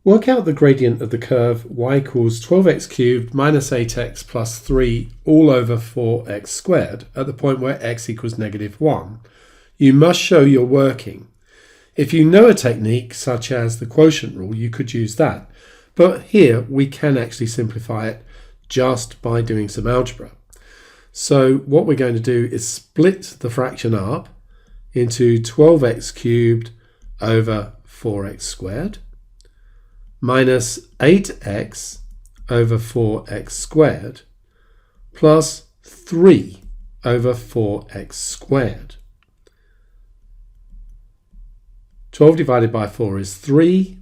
Work out the gradient of the curve y equals 12x cubed minus 8x plus 3 all over 4x squared at the point where x equals -1. You must show you're working. If you know a technique such as the quotient rule, you could use that. But here we can actually simplify it just by doing some algebra. So what we're going to do is split the fraction up into 12x cubed over 4x squared minus 8x over 4x squared plus 3 over 4x squared. 12 divided by 4 is 3.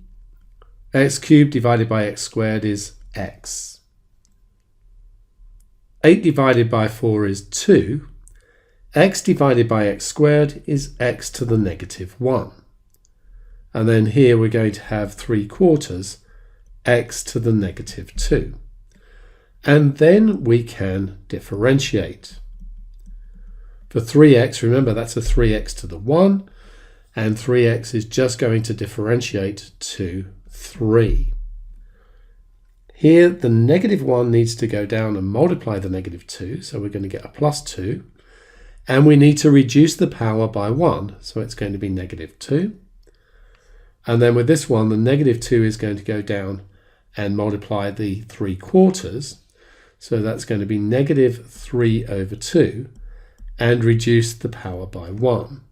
X cubed divided by x squared is x. 8 divided by 4 is 2. X divided by x squared is x to the -1. And then here we're going to have 3/4 x to the -2. And then we can differentiate. For 3x, remember that's a 3x to the 1, and 3x is just going to differentiate to 3. Here the -1 needs to go down and multiply the -2, so we're going to get a +2. And we need to reduce the power by 1, so it's going to be -2. And then with this one, the -2 is going to go down and multiply the 3/4. So that's going to be -3 over 2 and reduce the power by 1.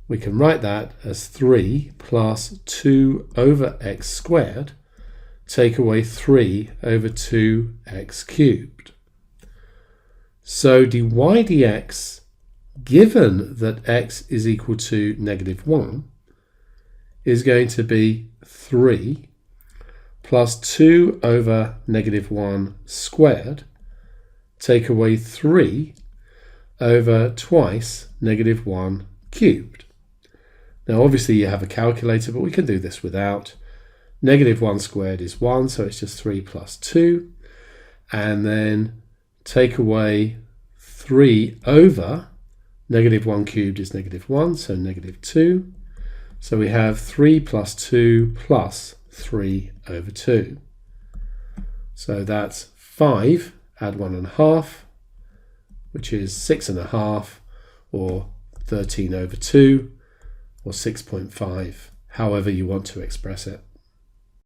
We can write that as 3 plus 2 over x squared, take away 3 over 2x cubed. So dy dx, given that x is equal to -1, is going to be 3 plus 2 over -1 squared, take away 3 over twice -1 cubed. Now obviously you have a calculator, but we can do this without. -1 squared is 1, so it's just 3 plus 2. And then take away 3 over -1 cubed is -1, so -2. So we have 3 plus 2 plus 3 over 2. So that's 5, add 1.5, which is 6.5, or 13 over 2, or 6.5, however you want to express it.